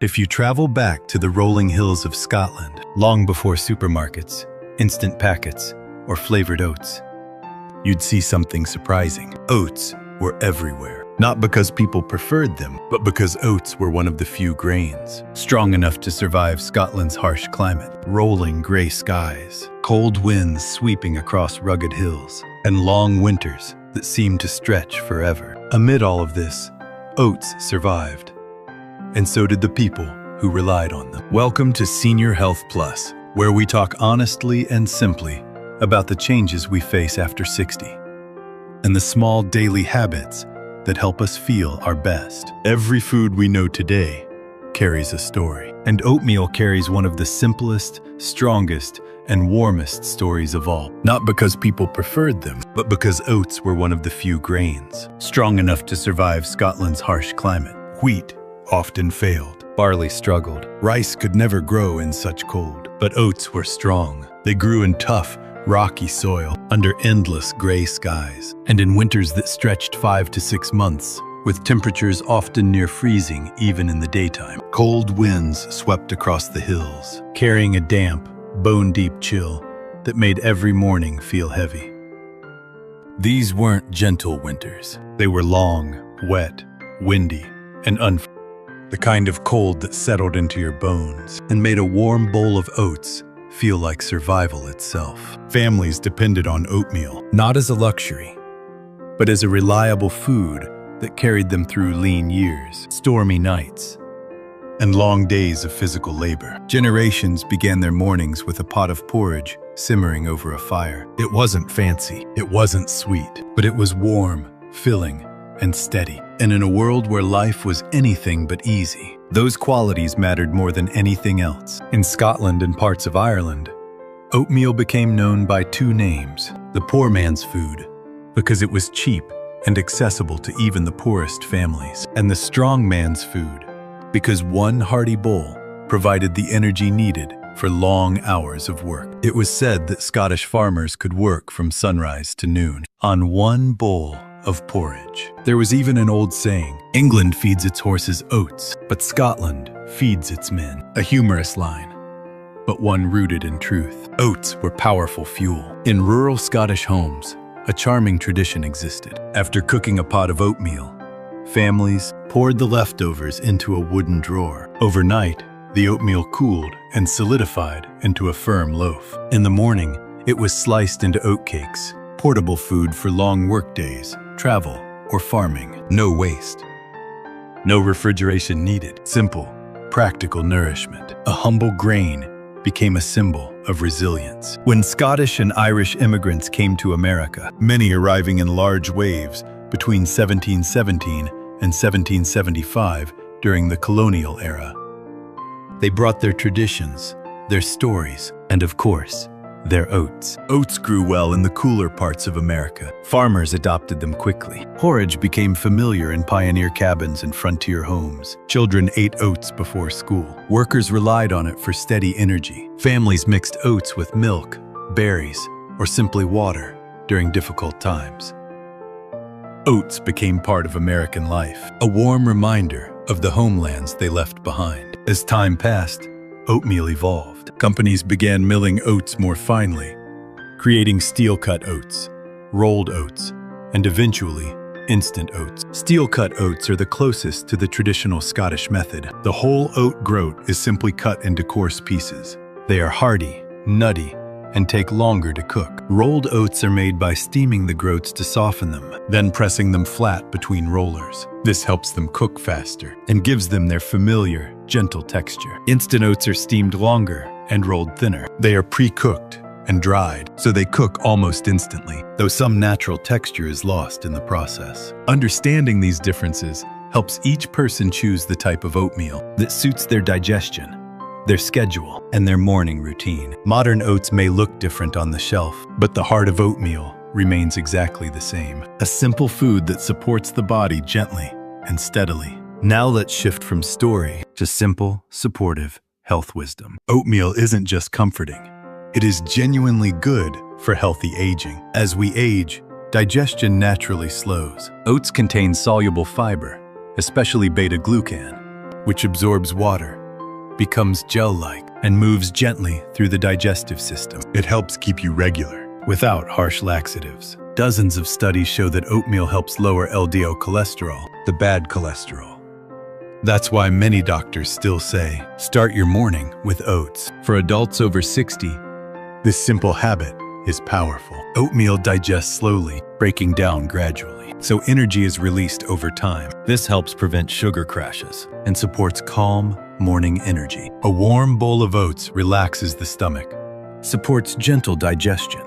If you travel back to the rolling hills of Scotland, long before supermarkets, instant packets, or flavored oats, you'd see something surprising. Oats were everywhere. Not because people preferred them, but because oats were one of the few grains strong enough to survive Scotland's harsh climate. Rolling gray skies, cold winds sweeping across rugged hills, and long winters that seemed to stretch forever. Amid all of this, oats survived. And so did the people who relied on them. Welcome to Senior Health Plus, where we talk honestly and simply about the changes we face after 60 and the small daily habits that help us feel our best. Every food we know today carries a story, and oatmeal carries one of the simplest, strongest, and warmest stories of all. Not because people preferred them, but because oats were one of the few grains strong enough to survive Scotland's harsh climate. Wheat often failed. Barley struggled. Rice could never grow in such cold. But oats were strong. They grew in tough, rocky soil, under endless gray skies, and in winters that stretched 5 to 6 months, with temperatures often near freezing even in the daytime. Cold winds swept across the hills, carrying a damp, bone-deep chill that made every morning feel heavy. These weren't gentle winters. They were long, wet, windy, and the kind of cold that settled into your bones and made a warm bowl of oats feel like survival itself. Families depended on oatmeal, not as a luxury, but as a reliable food that carried them through lean years, stormy nights, and long days of physical labor. Generations began their mornings with a pot of porridge simmering over a fire. It wasn't fancy, it wasn't sweet, but it was warm, filling, and steady. And in a world where life was anything but easy, those qualities mattered more than anything else. In Scotland and parts of Ireland, oatmeal became known by two names: the poor man's food, because it was cheap and accessible to even the poorest families, and the strong man's food, because one hearty bowl provided the energy needed for long hours of work. It was said that Scottish farmers could work from sunrise to noon on one bowl of porridge. There was even an old saying, "England feeds its horses oats, but Scotland feeds its men." A humorous line, but one rooted in truth. Oats were powerful fuel. In rural Scottish homes, a charming tradition existed. After cooking a pot of oatmeal, families poured the leftovers into a wooden drawer. Overnight, the oatmeal cooled and solidified into a firm loaf. In the morning, it was sliced into oatcakes, portable food for long workdays, travel, or farming. No waste. No refrigeration needed. Simple, practical nourishment. A humble grain became a symbol of resilience. When Scottish and Irish immigrants came to America, many arriving in large waves between 1717 and 1775 during the colonial era, they brought their traditions, their stories, and of course, their oats. Oats grew well in the cooler parts of America. Farmers adopted them quickly. Porridge became familiar in pioneer cabins and frontier homes. Children ate oats before school. Workers relied on it for steady energy. Families mixed oats with milk, berries, or simply water during difficult times. Oats became part of American life, a warm reminder of the homelands they left behind. As time passed, oatmeal evolved. Companies began milling oats more finely, creating steel-cut oats, rolled oats, and eventually, instant oats. Steel-cut oats are the closest to the traditional Scottish method. The whole oat groat is simply cut into coarse pieces. They are hearty, nutty, and take longer to cook. Rolled oats are made by steaming the groats to soften them, then pressing them flat between rollers. This helps them cook faster and gives them their familiar, gentle texture. Instant oats are steamed longer and rolled thinner. They are pre-cooked and dried, so they cook almost instantly, though some natural texture is lost in the process. Understanding these differences helps each person choose the type of oatmeal that suits their digestion, their schedule, and their morning routine. Modern oats may look different on the shelf, but the heart of oatmeal remains exactly the same. A simple food that supports the body gently and steadily. Now let's shift from story to simple, supportive health wisdom. Oatmeal isn't just comforting. It is genuinely good for healthy aging. As we age, digestion naturally slows. Oats contain soluble fiber, especially beta-glucan, which absorbs water, becomes gel-like, and moves gently through the digestive system. It helps keep you regular, without harsh laxatives. Dozens of studies show that oatmeal helps lower LDL cholesterol, the bad cholesterol. That's why many doctors still say, start your morning with oats. For adults over 60, this simple habit is powerful. Oatmeal digests slowly, breaking down gradually, so energy is released over time. This helps prevent sugar crashes and supports calm morning energy. A warm bowl of oats relaxes the stomach, supports gentle digestion,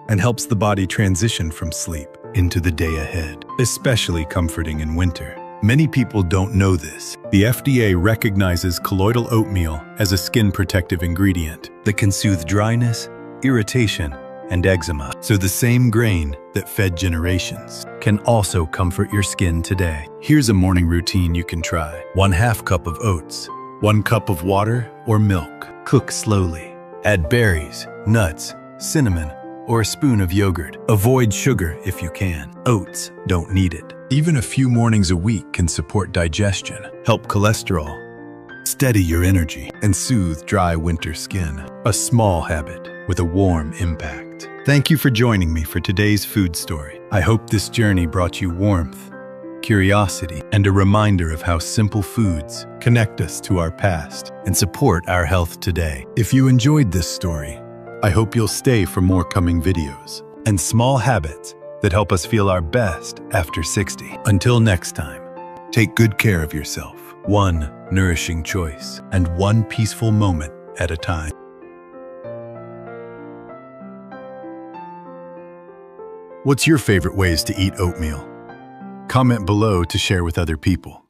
and helps the body transition from sleep into the day ahead, especially comforting in winter. Many people don't know this. The FDA recognizes colloidal oatmeal as a skin protective ingredient that can soothe dryness, irritation, and eczema. So the same grain that fed generations can also comfort your skin today. Here's a morning routine you can try. 1/2 cup of oats, 1 cup of water or milk. Cook slowly. Add berries, nuts, cinnamon, or a spoon of yogurt. Avoid sugar if you can. Oats don't need it. Even a few mornings a week can support digestion, help cholesterol, steady your energy, and soothe dry winter skin. A small habit with a warm impact. Thank you for joining me for today's food story. I hope this journey brought you warmth, curiosity, and a reminder of how simple foods connect us to our past and support our health today. If you enjoyed this story, I hope you'll stay for more coming videos and small habits that help us feel our best after 60. Until next time, take good care of yourself, one nourishing choice and one peaceful moment at a time. What's your favorite ways to eat oatmeal? Comment below to share with other people.